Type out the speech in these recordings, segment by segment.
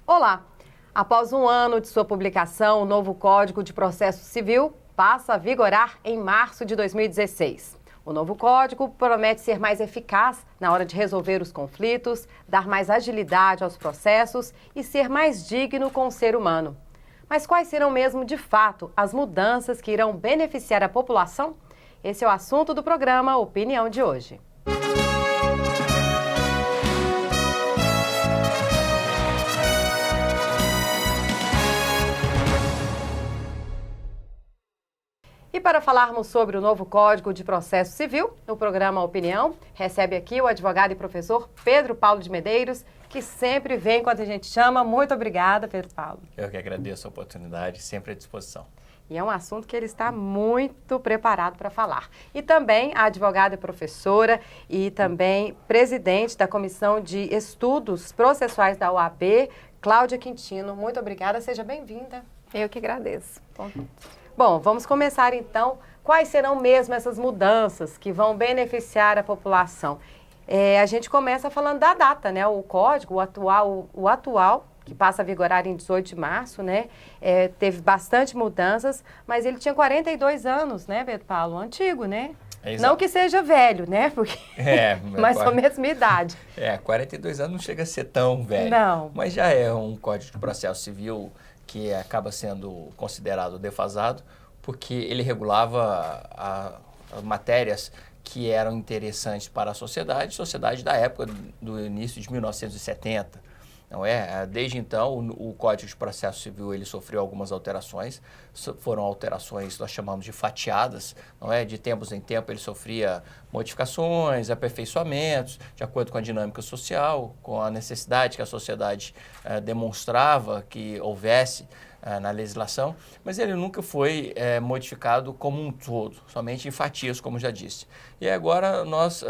Olá! Após um ano de sua publicação, o novo Código de Processo Civil passa a vigorar em março de 2016. O novo código promete ser mais eficaz na hora de resolver os conflitos, dar mais agilidade aos processos e ser mais digno com o ser humano. Mas quais serão mesmo, de fato, as mudanças que irão beneficiar a população? Esse é o assunto do programa Opinião de hoje. E para falarmos sobre o novo Código de Processo Civil, o programa Opinião recebe aqui o advogado e professor Pedro Paulo de Medeiros, que sempre vem quando a gente chama. Muito obrigada, Pedro Paulo. Eu que agradeço a oportunidade, sempre à disposição. E é um assunto que ele está muito preparado para falar. E também a advogada e professora e também presidente da Comissão de Estudos Processuais da OAB, Cláudia Quintino. Muito obrigada, seja bem-vinda. Eu que agradeço. Bom, vamos começar então. Quais serão mesmo essas mudanças que vão beneficiar a população? A gente começa falando da data, né? O código, o atual, que passa a vigorar em 18 de março, né? Teve bastante mudanças, mas ele tinha 42 anos, né, Pedro Paulo? Antigo, né? Não que seja velho, né? Porque mas a mesma idade. 42 anos não chega a ser tão velho. Não. Mas já é um Código de Processo Civil que acaba sendo considerado defasado, porque ele regulava matérias que eram interessantes para a sociedade da época do início de 1970. Não é? Desde então, o Código de Processo Civil ele sofreu algumas alterações, foram alterações nós chamamos de fatiadas, não é? De tempos em tempo ele sofria modificações, aperfeiçoamentos, de acordo com a dinâmica social, com a necessidade que a sociedade demonstrava que houvesse na legislação, mas ele nunca foi modificado como um todo, somente em fatias, como já disse. E agora nós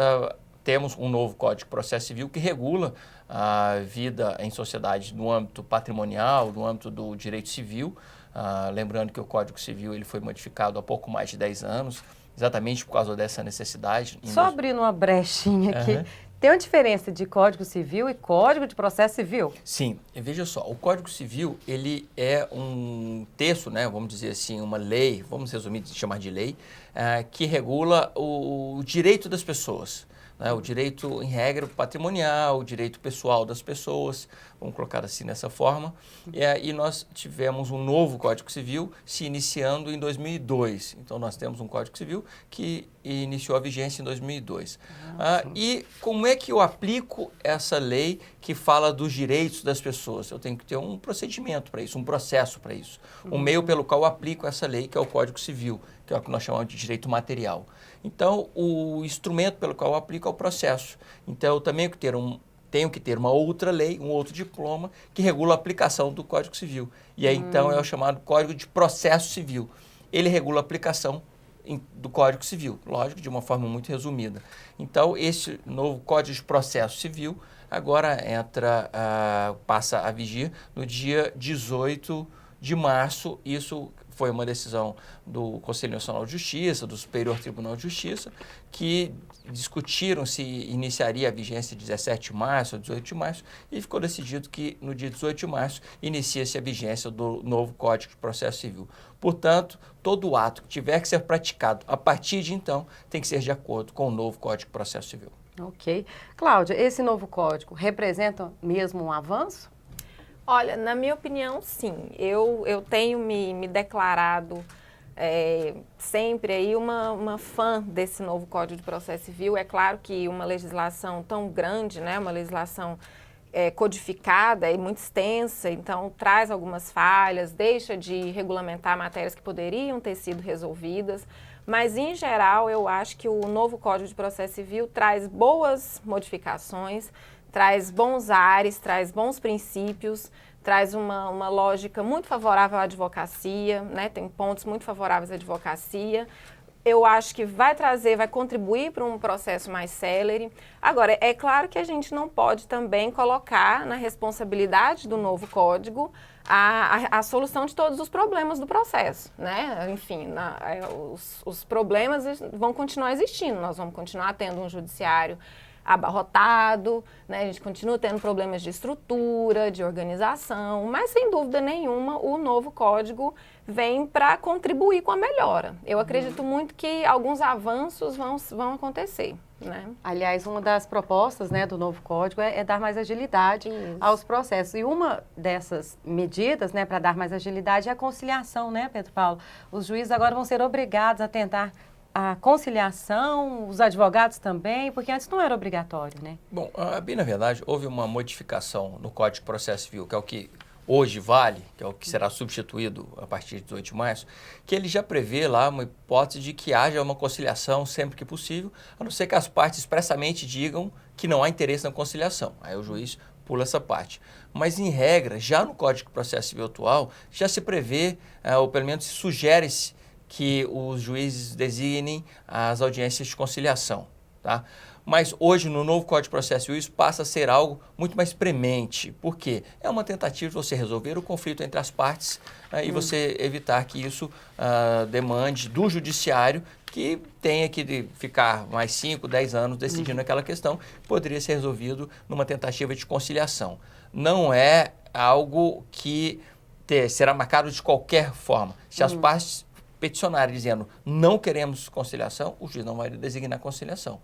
temos um novo Código de Processo Civil que regula a vida em sociedade no âmbito patrimonial, no âmbito do direito civil. Lembrando que o Código Civil ele foi modificado há pouco mais de 10 anos, exatamente por causa dessa necessidade. Só abrindo uma brechinha aqui, tem uma diferença de Código Civil e Código de Processo Civil? Sim, veja só, o Código Civil ele é um texto, né, vamos dizer assim, uma lei, vamos resumir, chamar de lei, que regula o direito das pessoas. O direito, em regra, patrimonial, o direito pessoal das pessoas, vamos colocar assim dessa forma. E nós tivemos um novo Código Civil se iniciando em 2002. Então, nós temos um Código Civil que iniciou a vigência em 2002. E como é que eu aplico essa lei que fala dos direitos das pessoas? Eu tenho que ter um procedimento para isso, um processo para isso. Um meio pelo qual eu aplico essa lei, que é o Código Civil, que é o que nós chamamos de direito material. Então, o instrumento pelo qual eu aplico é o processo. Então, eu também tenho que ter uma outra lei, um outro diploma, que regula a aplicação do Código Civil. E aí, então, é o chamado Código de Processo Civil. Ele regula a aplicação do Código Civil, lógico, de uma forma muito resumida. Então, esse novo Código de Processo Civil agora passa a vigir no dia 18 de março. Isso foi uma decisão do Conselho Nacional de Justiça, do Superior Tribunal de Justiça, que discutiram se iniciaria a vigência 17 de março ou 18 de março, e ficou decidido que no dia 18 de março inicia-se a vigência do novo Código de Processo Civil. Portanto, todo ato que tiver que ser praticado a partir de então tem que ser de acordo com o novo Código de Processo Civil. Ok. Cláudia, esse novo código representa mesmo um avanço? Olha, na minha opinião, sim. Eu tenho me declarado sempre aí uma fã desse novo Código de Processo Civil. É claro que uma legislação tão grande, né, uma legislação codificada e muito extensa, então traz algumas falhas, deixa de regulamentar matérias que poderiam ter sido resolvidas, mas em geral eu acho que o novo Código de Processo Civil traz boas modificações, traz bons ares, traz bons princípios, traz uma lógica muito favorável à advocacia, né? Tem pontos muito favoráveis à advocacia. Eu acho que vai contribuir para um processo mais célere. Agora, é claro que a gente não pode também colocar na responsabilidade do novo código a solução de todos os problemas do processo, né? Enfim, os problemas vão continuar existindo, nós vamos continuar tendo um judiciário abarrotado, né? A gente continua tendo problemas de estrutura, de organização, mas sem dúvida nenhuma o novo código vem para contribuir com a melhora. Eu acredito muito que alguns avanços vão acontecer, né? Aliás, uma das propostas, né, do novo código é dar mais agilidade aos processos. E uma dessas medidas, né, para dar mais agilidade é a conciliação, né, Pedro Paulo? Os juízes agora vão ser obrigados a tentar a conciliação, os advogados também, porque antes não era obrigatório, né? Bom, bem na verdade, houve uma modificação no Código de Processo Civil, que é o que hoje vale, que é o que será substituído a partir de 18 de março, que ele já prevê lá uma hipótese de que haja uma conciliação sempre que possível, a não ser que as partes expressamente digam que não há interesse na conciliação. Aí o juiz pula essa parte. Mas, em regra, já no Código de Processo Civil atual, já se prevê, ou pelo menos sugere-se, que os juízes designem as audiências de conciliação, tá? Mas hoje, no novo Código de Processo Civil, isso passa a ser algo muito mais premente. Por quê? É uma tentativa de você resolver o conflito entre as partes e você evitar que isso demande do judiciário que tenha que ficar mais 5, 10 anos decidindo aquela questão, poderia ser resolvido numa tentativa de conciliação. Não é algo que será marcado de qualquer forma. Se as partes peticionarem dizendo não queremos conciliação, o juiz não vai designar conciliação.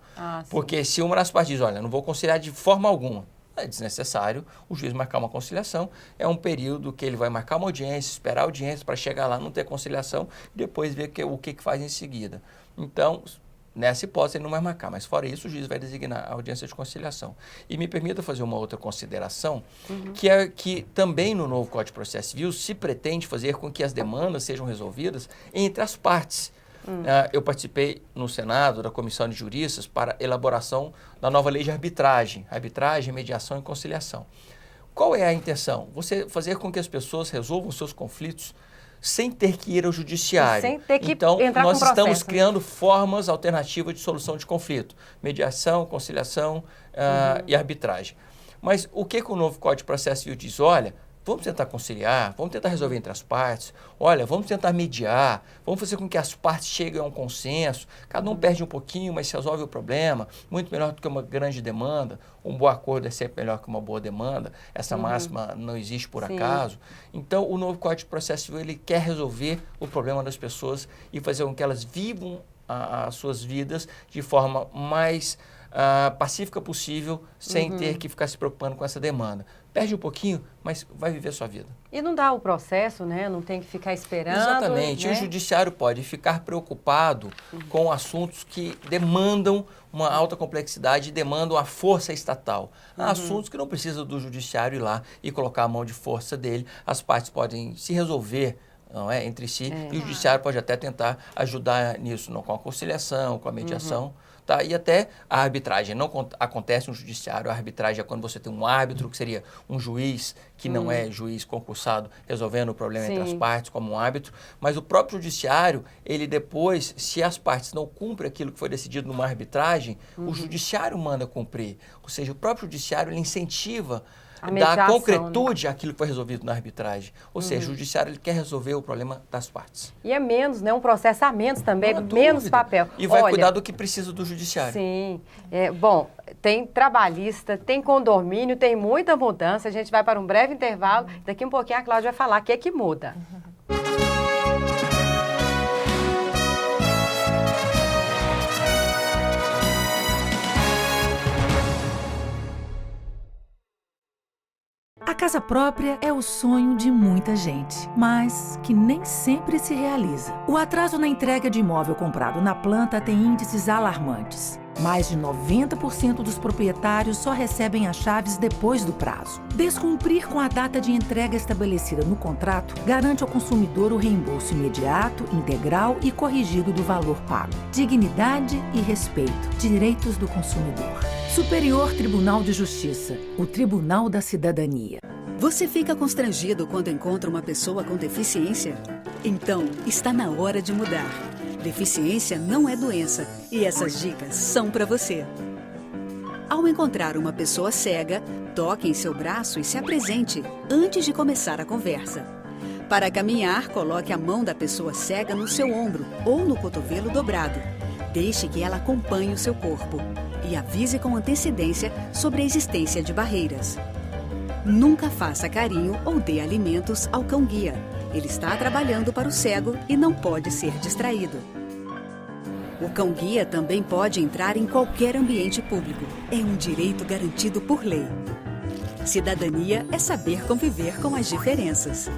Porque se uma das partes diz, olha, não vou conciliar de forma alguma, é desnecessário o juiz marcar uma conciliação. É um período que ele vai marcar uma audiência, esperar a audiência para chegar lá, não ter conciliação, e depois ver o que faz em seguida. Então, nessa hipótese, ele não vai marcar, mas fora isso, o juiz vai designar a audiência de conciliação. E me permita fazer uma outra consideração, que é que também no novo Código de Processo Civil se pretende fazer com que as demandas sejam resolvidas entre as partes. Eu participei no Senado da Comissão de Juristas para elaboração da nova lei de arbitragem, mediação e conciliação. Qual é a intenção? Você fazer com que as pessoas resolvam seus conflitos sem ter que ir ao judiciário. Sem ter que então, entrar nós com processo, estamos criando formas alternativas de solução de conflito. Mediação, conciliação e arbitragem. Mas o que o novo Código de Processo Civil diz? Olha, vamos tentar conciliar, vamos tentar resolver entre as partes, olha, vamos tentar mediar, vamos fazer com que as partes cheguem a um consenso, cada um perde um pouquinho, mas se resolve o problema, muito melhor do que uma grande demanda, um bom acordo é sempre melhor que uma boa demanda, essa máxima não existe por acaso. Então, o novo Código de Processo Civil, ele quer resolver o problema das pessoas e fazer com que elas vivam as suas vidas de forma mais pacífica possível, sem ter que ficar se preocupando com essa demanda. Perde um pouquinho, mas vai viver a sua vida. E não dá o processo, né? Não tem que ficar esperando. Exatamente. Né? O judiciário pode ficar preocupado com assuntos que demandam uma alta complexidade e demandam a força estatal. Há assuntos que não precisam do judiciário ir lá e colocar a mão de força dele. As partes podem se resolver, não é, entre si, e o judiciário pode até tentar ajudar nisso, não, com a conciliação, com a mediação. Tá? E até a arbitragem. Não acontece no judiciário. A arbitragem é quando você tem um árbitro, que seria um juiz que não é juiz concursado, resolvendo o problema entre as partes, como um árbitro. Mas o próprio judiciário, ele depois, se as partes não cumprem aquilo que foi decidido numa arbitragem, o judiciário manda cumprir. Ou seja, o próprio judiciário, ele incentiva dar concretude àquilo que foi resolvido na arbitragem. Ou seja, o judiciário, ele quer resolver o problema das partes. E é menos, né? Um processo a menos também, menos papel. E vai cuidar do que precisa do judiciário. Sim. Bom, tem trabalhista, tem condomínio, tem muita mudança. A gente vai para um breve intervalo. Daqui um pouquinho a Cláudia vai falar o que é que muda. A casa própria é o sonho de muita gente, mas que nem sempre se realiza. O atraso na entrega de imóvel comprado na planta tem índices alarmantes. Mais de 90% dos proprietários só recebem as chaves depois do prazo. Descumprir com a data de entrega estabelecida no contrato garante ao consumidor o reembolso imediato, integral e corrigido do valor pago. Dignidade e respeito. Direitos do consumidor. Superior Tribunal de Justiça. O Tribunal da Cidadania. Você fica constrangido quando encontra uma pessoa com deficiência? Então, está na hora de mudar. Deficiência não é doença e essas dicas são para você. Ao encontrar uma pessoa cega, toque em seu braço e se apresente antes de começar a conversa. Para caminhar, coloque a mão da pessoa cega no seu ombro ou no cotovelo dobrado. Deixe que ela acompanhe o seu corpo. e avise com antecedência sobre a existência de barreiras. Nunca faça carinho ou dê alimentos ao cão-guia. Ele está trabalhando para o cego e não pode ser distraído. O cão-guia também pode entrar em qualquer ambiente público. É um direito garantido por lei. Cidadania é saber conviver com as diferenças.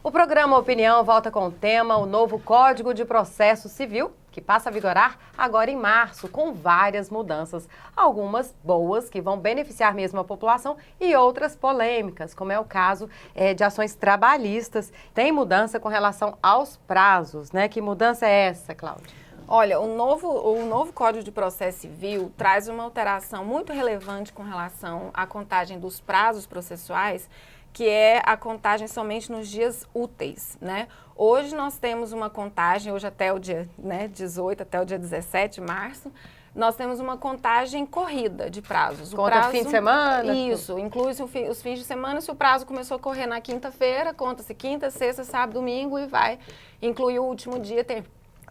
O programa Opinião volta com o tema o novo Código de Processo Civil, que passa a vigorar agora em março, com várias mudanças. Algumas boas, que vão beneficiar mesmo a população, e outras polêmicas, como é o caso de ações trabalhistas. Tem mudança com relação aos prazos, né? Que mudança é essa, Cláudia? Olha, o novo Código de Processo Civil traz uma alteração muito relevante com relação à contagem dos prazos processuais, que é a contagem somente nos dias úteis, né? Hoje nós temos uma contagem, hoje até o dia 18, até o dia 17 de março, nós temos uma contagem corrida de prazos. Conta fim de semana? Isso, inclui os fins de semana. Se o prazo começou a correr na quinta-feira, conta-se quinta, sexta, sábado, domingo e vai incluir o último dia,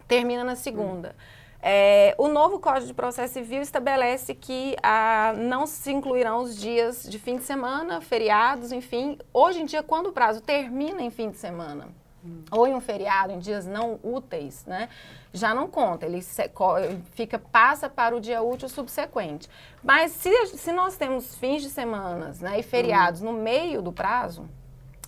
termina na segunda. O novo Código de Processo Civil estabelece que não se incluirão os dias de fim de semana, feriados, enfim. Hoje em dia, quando o prazo termina em fim de semana ou em um feriado, em dias não úteis, né, já não conta, ele passa para o dia útil subsequente. Mas se nós temos fins de semana, né, e feriados no meio do prazo,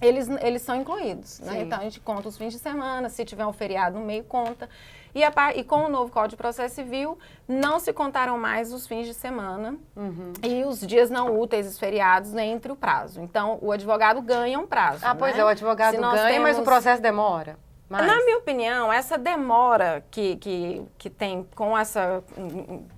eles são incluídos, né? Então, a gente conta os fins de semana, se tiver um feriado no meio, conta. E com o novo Código de Processo Civil, não se contarão mais os fins de semana e os dias não úteis, os feriados, entre o prazo. Então, o advogado ganha um prazo. Pois né? O advogado ganha, mas o processo demora. Na minha opinião, essa demora que tem com essa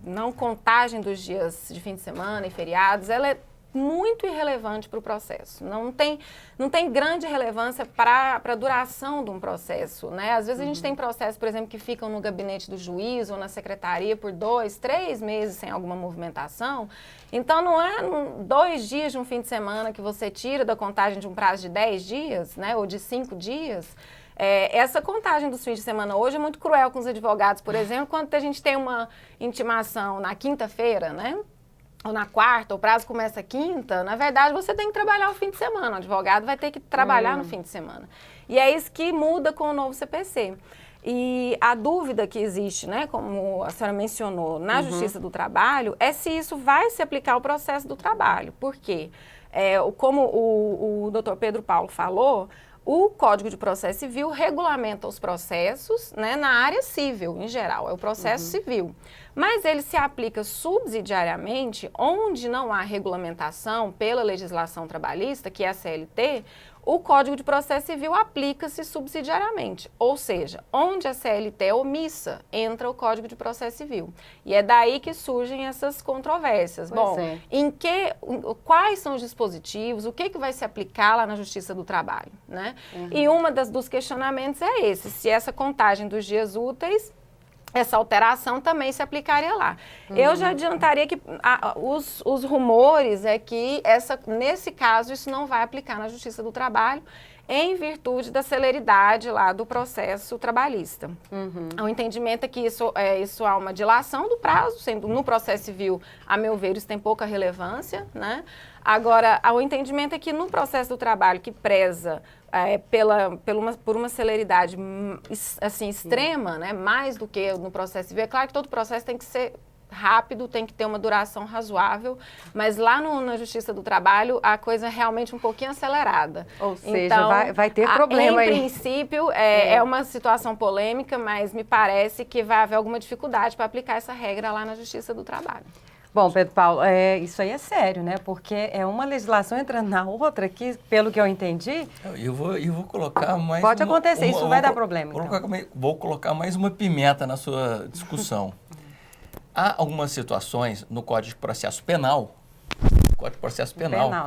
não contagem dos dias de fim de semana e feriados, ela é muito irrelevante para o processo. Não tem grande relevância para a duração de um processo, né? Às vezes a gente tem processos, por exemplo, que ficam no gabinete do juiz ou na secretaria por 2, 3 meses sem alguma movimentação. Então, não é 2 dias de um fim de semana que você tira da contagem de um prazo de 10 dias, né? Ou de 5 dias. Essa contagem dos fins de semana hoje é muito cruel com os advogados, por exemplo, quando a gente tem uma intimação na quinta-feira, né? Ou na quarta, o prazo começa quinta, na verdade você tem que trabalhar o fim de semana, o advogado vai ter que trabalhar no fim de semana. E é isso que muda com o novo CPC. E a dúvida que existe, né, como a senhora mencionou, na Justiça do Trabalho, é se isso vai se aplicar ao processo do trabalho. Por quê? Como o doutor Pedro Paulo falou, o Código de Processo Civil regulamenta os processos, né, na área civil, em geral, é o processo civil. Mas ele se aplica subsidiariamente onde não há regulamentação pela legislação trabalhista, que é a CLT, o Código de Processo Civil aplica-se subsidiariamente. Ou seja, onde a CLT é omissa, entra o Código de Processo Civil. E é daí que surgem essas controvérsias. Quais são os dispositivos, o que vai se aplicar lá na Justiça do Trabalho, né? E uma dos questionamentos é esse, se essa contagem dos dias úteis, essa alteração também se aplicaria lá. Eu já adiantaria que os rumores é que nesse caso isso não vai aplicar na Justiça do Trabalho em virtude da celeridade lá do processo trabalhista. O entendimento é que isso há uma dilação do prazo, sendo no processo civil, a meu ver, isso tem pouca relevância, né? Agora, o entendimento é que no processo do trabalho que preza por uma celeridade assim, extrema, né, mais do que no processo civil, é claro que todo processo tem que ser rápido, tem que ter uma duração razoável, mas lá na Justiça do Trabalho a coisa é realmente um pouquinho acelerada. Ou seja, então, vai ter problema aí. Em princípio, é uma situação polêmica, mas me parece que vai haver alguma dificuldade para aplicar essa regra lá na Justiça do Trabalho. Bom, Pedro Paulo, isso aí é sério, né? Porque é uma legislação entrando na outra que, pelo que eu entendi... Eu vou colocar mais... Pode acontecer, isso vai dar problema. Vou colocar mais uma pimenta na sua discussão. Há algumas situações no Código de Processo Penal,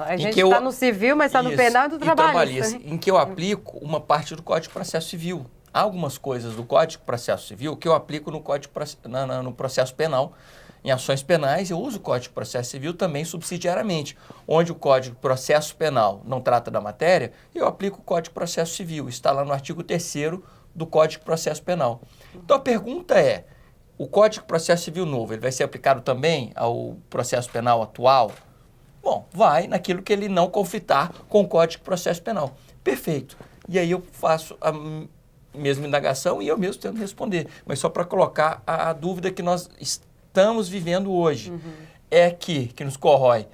A gente está no civil, mas está no penal e do trabalhista. Em que eu aplico uma parte do Código de Processo Civil. Há algumas coisas do Código de Processo Civil que eu aplico no processo penal Em ações penais, eu uso o Código de Processo Civil também subsidiariamente. Onde o Código de Processo Penal não trata da matéria, eu aplico o Código de Processo Civil. Está lá no artigo 3º do Código de Processo Penal. Então, a pergunta é, o Código de Processo Civil novo, ele vai ser aplicado também ao processo penal atual? Bom, vai naquilo que ele não conflitar com o Código de Processo Penal. Perfeito. E aí eu faço a mesma indagação e eu mesmo tento responder. Mas só para colocar a dúvida que nós estamos vivendo hoje, é que nos corrói,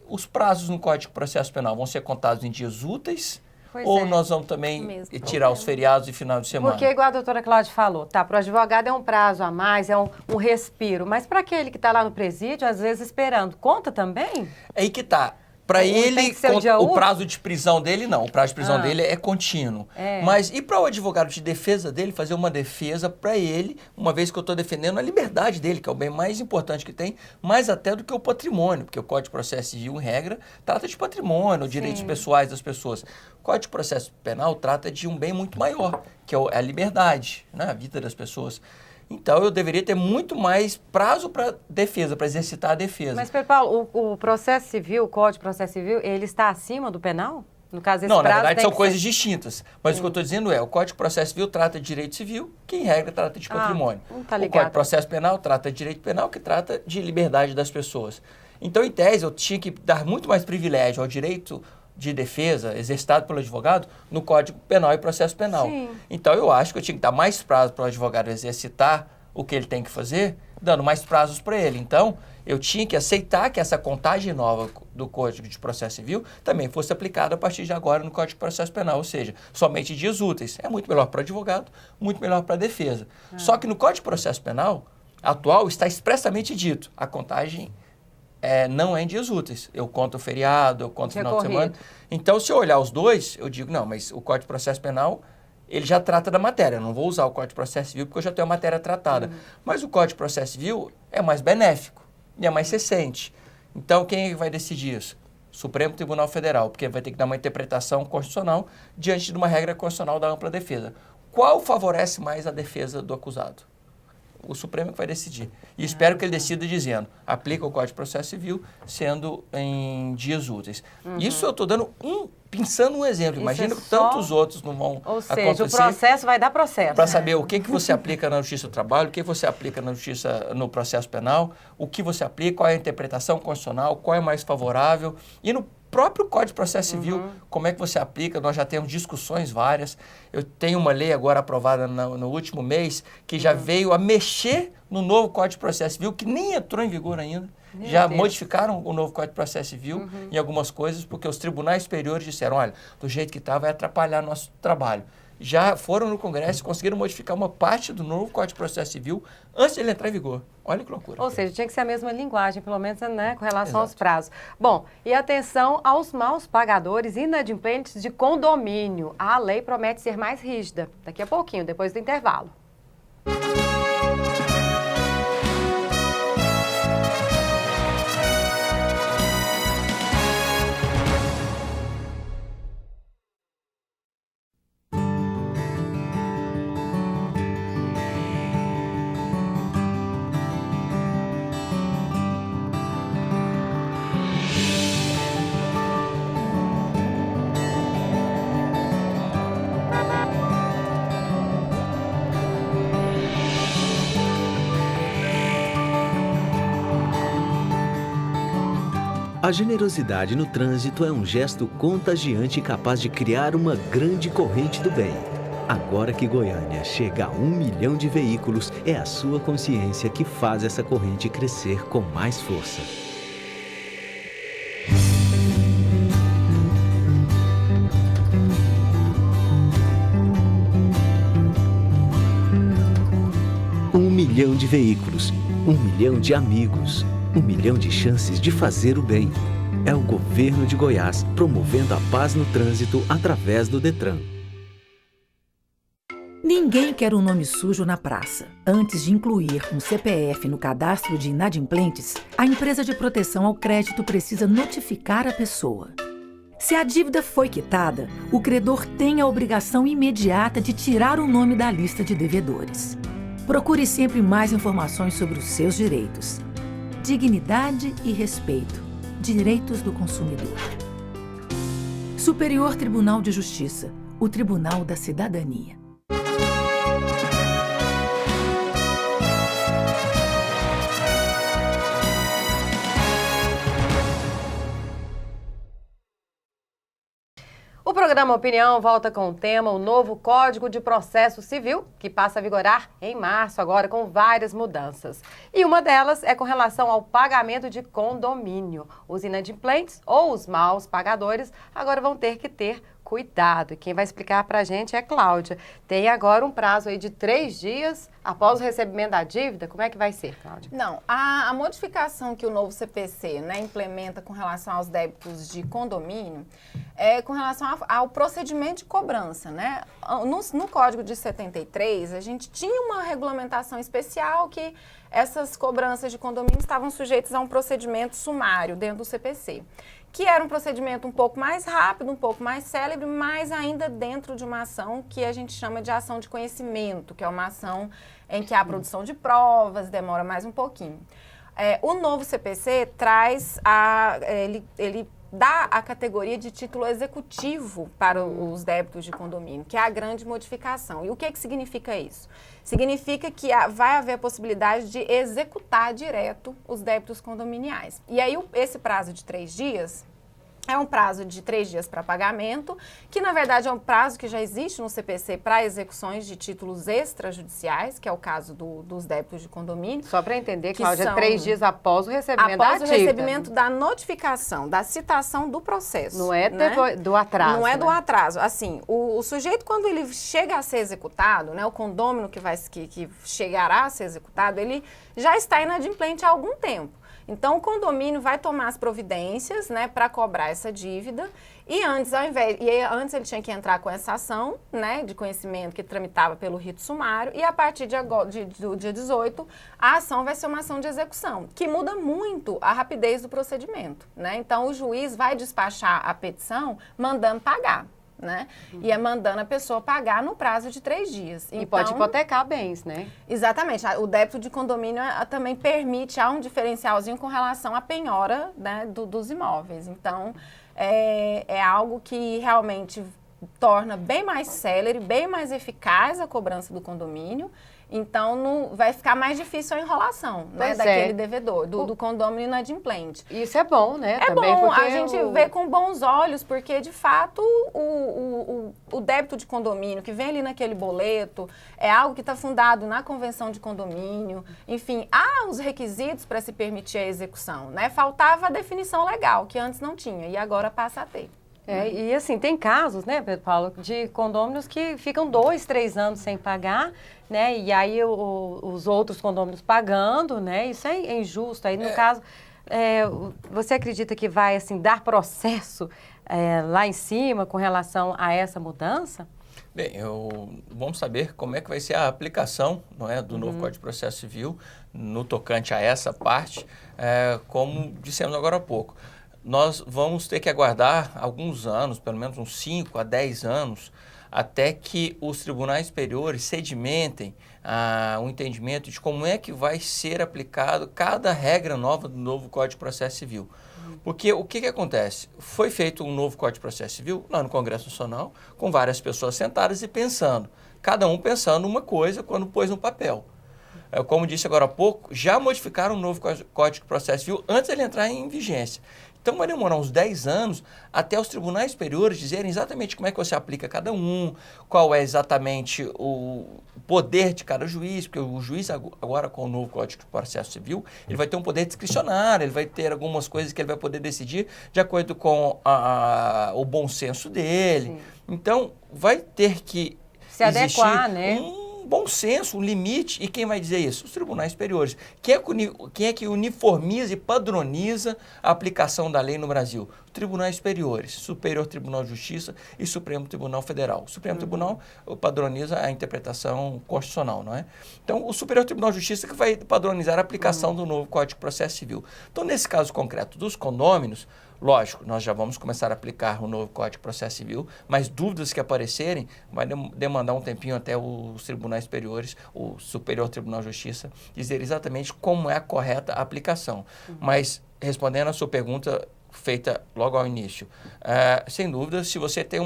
os prazos no Código de Processo Penal vão ser contados em dias úteis? Ou nós vamos também tirar os feriados e final de semana? Porque, igual a doutora Cláudia falou, tá, para o advogado é um prazo a mais, é um respiro. Mas para aquele que está lá no presídio, às vezes esperando, conta também? É aí que tá. Para ele, o prazo de prisão dele, não. O prazo de prisão dele é contínuo. Mas e para o advogado de defesa dele fazer uma defesa para ele, uma vez que eu estou defendendo a liberdade dele, que é o bem mais importante que tem, mais até do que o patrimônio, porque o Código de Processo Civil, em regra, trata de patrimônio, direitos pessoais das pessoas. O Código de Processo Penal trata de um bem muito maior, que é a liberdade, né, a vida das pessoas. Então, eu deveria ter muito mais prazo para defesa, para exercitar a defesa. Mas, Pedro Paulo, o processo civil, o Código de Processo Civil, ele está acima do penal? No caso, esse não, prazo na verdade, são coisas distintas. Mas o que eu estou dizendo é, o Código de Processo Civil trata de direito civil, que, em regra, trata de patrimônio. Tá ligado. O Código de Processo Penal trata de direito penal, que trata de liberdade das pessoas. Então, em tese, eu tinha que dar muito mais privilégio ao direito de defesa exercitado pelo advogado no Código Penal e Processo Penal. Sim. Então, eu acho que eu tinha que dar mais prazo para o advogado exercitar o que ele tem que fazer, dando mais prazos para ele. Então, eu tinha que aceitar que essa contagem nova do Código de Processo Civil também fosse aplicada a partir de agora no Código de Processo Penal, ou seja, somente dias úteis. É muito melhor para o advogado, muito melhor para a defesa. Só que no Código de Processo Penal atual está expressamente dito, a contagem não é em dias úteis. Eu conto o feriado, eu conto o final de semana. Então, se eu olhar os dois, eu digo, não, mas o Código de Processo Penal, ele já trata da matéria. Eu não vou usar o Código de Processo Civil porque eu já tenho a matéria tratada. Mas o Código de Processo Civil é mais benéfico e é mais recente. Então, quem vai decidir isso? Supremo Tribunal Federal, porque vai ter que dar uma interpretação constitucional diante de uma regra constitucional da ampla defesa. Qual favorece mais a defesa do acusado? O Supremo que vai decidir. E espero que ele decida dizendo, aplica o Código de Processo Civil sendo em dias úteis. Isso eu estou dando pensando um exemplo. Imagina que tantos outros não vão acontecer. Ou seja, o processo vai dar processo. Para saber o que você aplica na Justiça do Trabalho, o que você aplica na Justiça no processo penal, o que você aplica, qual é a interpretação constitucional, qual é mais favorável. E no próprio Código de Processo Civil, como é que você aplica, nós já temos discussões várias. Eu tenho uma lei agora aprovada no último mês que já veio a mexer no novo Código de Processo Civil, que nem entrou em vigor ainda. Já modificaram o novo Código de Processo Civil em algumas coisas, porque os tribunais superiores disseram, olha, do jeito que está vai atrapalhar nosso trabalho. Já foram no Congresso e conseguiram modificar uma parte do novo Código de Processo Civil antes de ele entrar em vigor. Olha que loucura. Ou seja, tinha que ser a mesma linguagem, pelo menos, né, com relação aos prazos. Bom, e atenção aos maus pagadores inadimplentes de condomínio. A lei promete ser mais rígida. Daqui a pouquinho, depois do intervalo. A generosidade no trânsito é um gesto contagiante capaz de criar uma grande corrente do bem. Agora que Goiânia chega a 1 milhão de veículos, é a sua consciência que faz essa corrente crescer com mais força. Um milhão de veículos, 1 milhão de amigos, 1 milhão de chances de fazer o bem. É o governo de Goiás promovendo a paz no trânsito através do Detran. Ninguém quer um nome sujo na praça. Antes de incluir um CPF no cadastro de inadimplentes, a empresa de proteção ao crédito precisa notificar a pessoa. Se a dívida foi quitada, o credor tem a obrigação imediata de tirar o nome da lista de devedores. Procure sempre mais informações sobre os seus direitos. Dignidade e respeito. Direitos do consumidor. Superior Tribunal de Justiça. O Tribunal da Cidadania. O programa Opinião volta com o tema o novo Código de Processo Civil, que passa a vigorar em março, agora com várias mudanças. E uma delas é com relação ao pagamento de condomínio. Os inadimplentes ou os maus pagadores agora vão ter que ter cuidado. E quem vai explicar para a gente é Cláudia. Tem agora um prazo aí de 3 dias após o recebimento da dívida. Como é que vai ser, Cláudia? Não, a modificação que o novo CPC, né, implementa com relação aos débitos de condomínio é com relação ao procedimento de cobrança, né? No Código de 73, a gente tinha uma regulamentação especial que essas cobranças de condomínio estavam sujeitas a um procedimento sumário dentro do CPC, que era um procedimento um pouco mais rápido, um pouco mais célebre, mas ainda dentro de uma ação que a gente chama de ação de conhecimento, que é uma ação em que há produção de provas, demora mais um pouquinho. O novo CPC traz ele dá a categoria de título executivo para os débitos de condomínio, que é a grande modificação. E o que significa isso? Significa que vai haver a possibilidade de executar direto os débitos condominiais. E aí, esse prazo de 3 dias é um prazo de 3 dias para pagamento, que na verdade é um prazo que já existe no CPC para execuções de títulos extrajudiciais, que é o caso dos débitos de condomínio. Só para entender, Cláudia, 3 dias após o recebimento da dívida. Após o recebimento da notificação, da citação do processo. Não é do atraso. Não é do atraso. Assim, o sujeito, quando ele chega a ser executado, né, o condômino que chegará a ser executado, ele já está inadimplente há algum tempo. Então, o condomínio vai tomar as providências, né, para cobrar essa dívida e antes ele tinha que entrar com essa ação, né, de conhecimento que tramitava pelo rito sumário e a partir do dia 18, a ação vai ser uma ação de execução, que muda muito a rapidez do procedimento, né? Então, o juiz vai despachar a petição mandando pagar. Né? E é mandando a pessoa pagar no prazo de 3 dias. E pode hipotecar bens, né? Exatamente. O débito de condomínio também permite, há um diferencialzinho com relação à penhora, né, dos imóveis. Então, é algo que realmente torna bem mais célere, bem mais eficaz a cobrança do condomínio. Então, vai ficar mais difícil a enrolação, né, daquele devedor, do condômino inadimplente. Isso é bom, né? É também bom, porque a gente vê com bons olhos, porque, de fato, o débito de condomínio que vem ali naquele boleto é algo que está fundado na convenção de condomínio. Enfim, há os requisitos para se permitir a execução, né? Faltava a definição legal, que antes não tinha, e agora passa a ter. E assim, tem casos, né, Pedro Paulo, de condôminos que ficam 2, 3 anos sem pagar, né, e aí os outros condôminos pagando, né, isso é injusto. Aí, no caso, você acredita que vai, assim, dar processo lá em cima com relação a essa mudança? Bem, vamos saber como é que vai ser a aplicação, não é, do novo Código de Processo Civil no tocante a essa parte, como dissemos agora há pouco. Nós vamos ter que aguardar alguns anos, pelo menos uns 5 a 10 anos, até que os tribunais superiores sedimentem o entendimento de como é que vai ser aplicado cada regra nova do novo Código de Processo Civil. Porque o que acontece? Foi feito um novo Código de Processo Civil lá no Congresso Nacional, com várias pessoas sentadas e pensando, cada um pensando uma coisa quando pôs no papel. Como disse agora há pouco, já modificaram o novo Código de Processo Civil antes de ele entrar em vigência. Então, vai demorar uns 10 anos até os tribunais superiores dizerem exatamente como é que você aplica cada um, qual é exatamente o poder de cada juiz, porque o juiz agora com o novo Código de Processo Civil, ele vai ter um poder discricionário, ele vai ter algumas coisas que ele vai poder decidir de acordo com o bom senso dele. Sim. Então, vai ter que se adequar, né? Bom senso, um limite, e quem vai dizer isso? Os tribunais superiores. Quem é que uniformiza e padroniza a aplicação da lei no Brasil? Os tribunais superiores, Superior Tribunal de Justiça e Supremo Tribunal Federal. O Supremo Tribunal padroniza a interpretação constitucional, não é? Então, o Superior Tribunal de Justiça que vai padronizar a aplicação do novo Código de Processo Civil. Então, nesse caso concreto dos condôminos, Lógico, nós já vamos começar a aplicar o novo Código de Processo Civil, mas dúvidas que aparecerem vai demandar um tempinho até os tribunais superiores, o Superior Tribunal de Justiça, dizer exatamente como é a correta aplicação. Mas, respondendo a sua pergunta feita logo ao início, sem dúvida, se você tem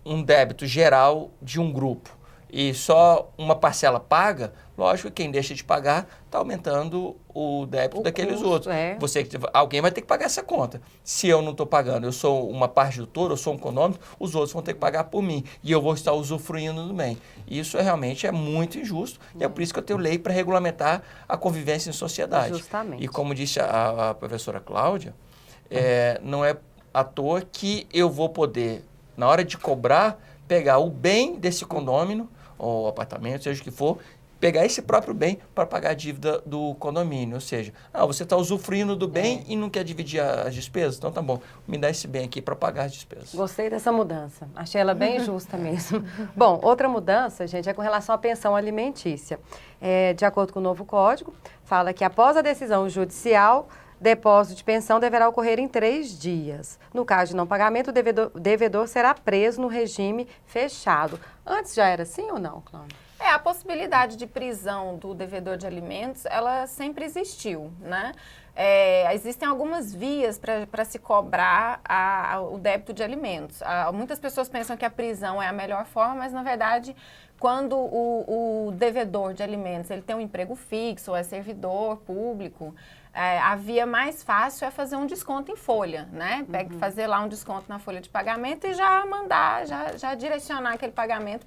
um débito geral de um grupo e só uma parcela paga, lógico que quem deixa de pagar está aumentando o débito daqueles custo, outros. Alguém vai ter que pagar essa conta. Se eu não estou pagando, eu sou uma parte do todo, eu sou um condômino, os outros vão ter que pagar por mim e eu vou estar usufruindo do bem. Isso realmente é muito injusto e é por isso que eu tenho lei para regulamentar a convivência em sociedade. Justamente. E como disse a professora Cláudia, não é à toa que eu vou poder, na hora de cobrar, pegar o bem desse condômino ou apartamento, seja o que for, pegar esse próprio bem para pagar a dívida do condomínio. Ou seja, você está usufruindo do bem e não quer dividir as despesas? Então tá bom, me dá esse bem aqui para pagar as despesas. Gostei dessa mudança. Achei ela bem justa mesmo. Bom, outra mudança, gente, é com relação à pensão alimentícia. De acordo com o novo código, fala que após a decisão judicial, depósito de pensão deverá ocorrer em 3 dias. No caso de não pagamento, o devedor será preso no regime fechado. Antes já era assim ou não, Cláudia? A possibilidade de prisão do devedor de alimentos, ela sempre existiu, né? Existem algumas vias para se cobrar o débito de alimentos. Muitas pessoas pensam que a prisão é a melhor forma, mas na verdade, quando o devedor de alimentos ele tem um emprego fixo, ou é servidor público, a via mais fácil é fazer um desconto em folha, né? Fazer lá um desconto na folha de pagamento e já mandar, já direcionar aquele pagamento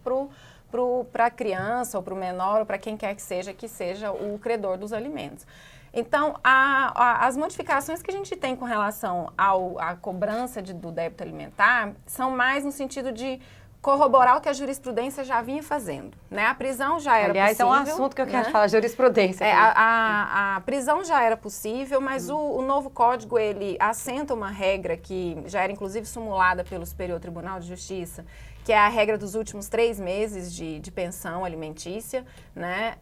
para a criança ou para o menor ou para quem quer que seja o credor dos alimentos. Então, as modificações que a gente tem com relação à cobrança do débito alimentar são mais no sentido de corroborar o que a jurisprudência já vinha fazendo, né? A prisão já era possível. Aliás, é um assunto que eu quero falar, jurisprudência. A prisão já era possível, mas o novo código, ele assenta uma regra que já era inclusive simulada pelo Superior Tribunal de Justiça, que é a regra dos últimos 3 meses de pensão alimentícia, né?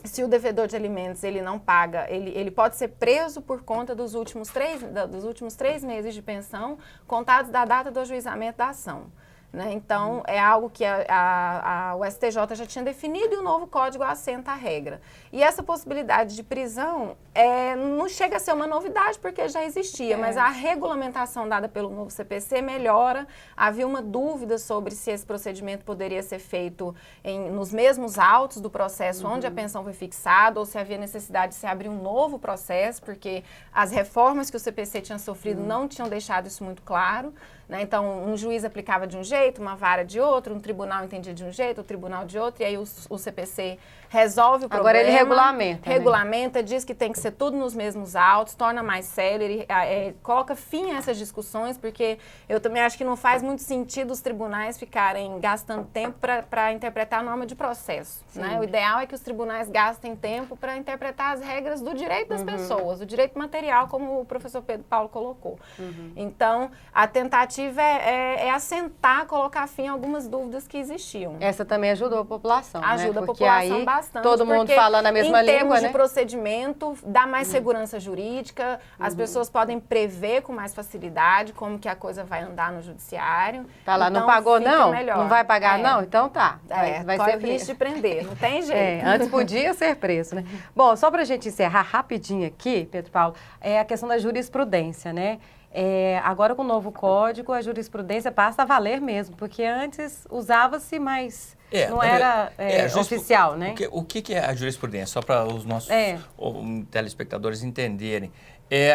Se o devedor de alimentos ele não paga, ele pode ser preso por conta dos últimos 3 meses de pensão, contados da data do ajuizamento da ação. Né? Então, é algo que o STJ já tinha definido e o novo código assenta a regra. E essa possibilidade de prisão não chega a ser uma novidade, porque já existia, mas a regulamentação dada pelo novo CPC melhora. Havia uma dúvida sobre se esse procedimento poderia ser feito nos mesmos autos do processo onde a pensão foi fixada, ou se havia necessidade de se abrir um novo processo, porque as reformas que o CPC tinha sofrido não tinham deixado isso muito claro. Né? Então, um juiz aplicava de um jeito, uma vara de outro, um tribunal entendia de um jeito, o tribunal de outro, e aí o CPC resolve o problema. Agora ele regulamenta. Regulamenta, diz que tem que ser tudo nos mesmos autos, torna mais célere, coloca fim a essas discussões, porque eu também acho que não faz muito sentido os tribunais ficarem gastando tempo para interpretar a norma de processo. Né? O ideal é que os tribunais gastem tempo para interpretar as regras do direito das pessoas, o direito material, como o professor Pedro Paulo colocou. Então, a tentativa é assentar, colocar fim a algumas dúvidas que existiam. Essa também ajudou a população, Ajuda né? a população bastante. Todo mundo falando a mesma língua, em termos né? de procedimento, dá mais segurança jurídica, as pessoas podem prever com mais facilidade como que a coisa vai andar no judiciário. Tá lá, então, não pagou não? Melhor. Não vai pagar não? Então tá, vai corre ser o risco de prender, não tem jeito. Antes podia ser preso, né? Bom, só pra gente encerrar rapidinho aqui, Pedro Paulo, é a questão da jurisprudência, né? Agora com o novo código, a jurisprudência passa a valer mesmo, porque antes usava-se, mas não era oficial, né? O que é a jurisprudência? Só para os nossos telespectadores entenderem.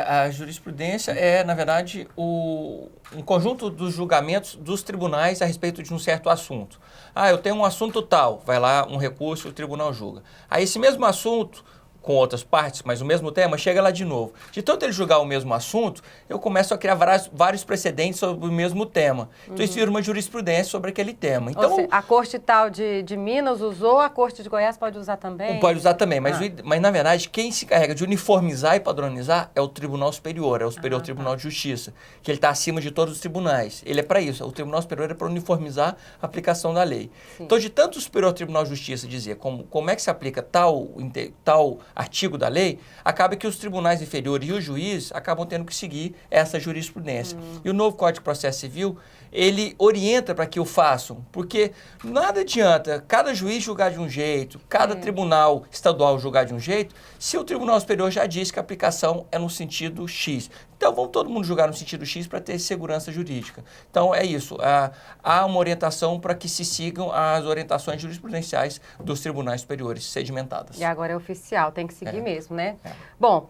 A jurisprudência na verdade, um conjunto dos julgamentos dos tribunais a respeito de um certo assunto. Eu tenho um assunto tal, vai lá um recurso, o tribunal julga. Aí esse mesmo assunto, com outras partes, mas o mesmo tema, chega lá de novo. De tanto ele julgar o mesmo assunto, eu começo a criar vários precedentes sobre o mesmo tema. Então, isso vira uma jurisprudência sobre aquele tema. Então, seja, a Corte tal de Minas usou, a Corte de Goiás pode usar também? Pode usar também, mas na verdade, quem se carrega de uniformizar e padronizar é o Tribunal Superior, é o Superior Tribunal de Justiça, que ele está acima de todos os tribunais. Ele é para isso, o Tribunal Superior é para uniformizar a aplicação da lei. Sim. Então, de tanto o Superior Tribunal de Justiça dizer como é que se aplica tal artigo da lei, acaba que os tribunais inferiores e o juiz acabam tendo que seguir essa jurisprudência. E o novo Código de Processo Civil, ele orienta para que o façam, porque nada adianta cada juiz julgar de um jeito, cada tribunal estadual julgar de um jeito, se o Tribunal Superior já diz que a aplicação é no sentido X. Então, vamos todo mundo julgar no sentido X para ter segurança jurídica. Então, é isso. Há uma orientação para que se sigam as orientações jurisprudenciais dos tribunais superiores sedimentadas. E agora é oficial, tem que seguir mesmo, né? Bom,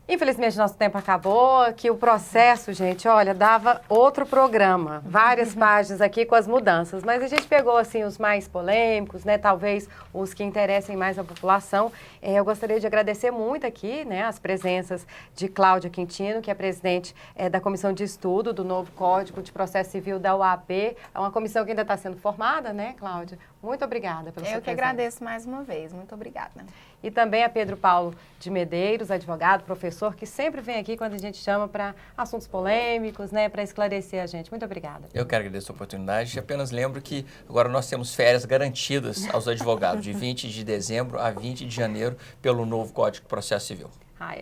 infelizmente nosso tempo acabou, que o processo, gente, olha, dava outro programa, várias páginas aqui com as mudanças, mas a gente pegou, assim, os mais polêmicos, né, talvez os que interessem mais a população. Eu gostaria de agradecer muito aqui, né, as presenças de Cláudia Quintino, que é presidente da Comissão de Estudo do novo Código de Processo Civil da UAB. É uma comissão que ainda está sendo formada, né, Cláudia? Muito obrigada pela sua presença. Eu que agradeço mais uma vez, muito obrigada. E também a Pedro Paulo de Medeiros, advogado, professor, que sempre vem aqui quando a gente chama para assuntos polêmicos, né, para esclarecer a gente. Muito obrigada. Eu quero agradecer a oportunidade. Apenas lembro que agora nós temos férias garantidas aos advogados, de 20 de dezembro a 20 de janeiro, pelo novo Código de Processo Civil.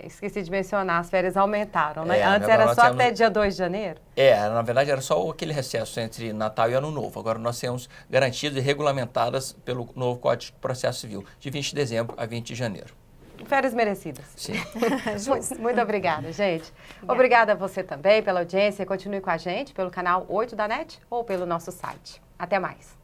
Esqueci de mencionar, as férias aumentaram, né? Antes agora era só até dia 2 de janeiro? Na verdade era só aquele recesso entre Natal e Ano Novo. Agora nós temos garantidas e regulamentadas pelo novo Código de Processo Civil, de 20 de dezembro a 20 de janeiro. Férias merecidas. Sim. Muito obrigada, gente. Obrigada a você também pela audiência. Continue com a gente pelo canal 8 da NET ou pelo nosso site. Até mais.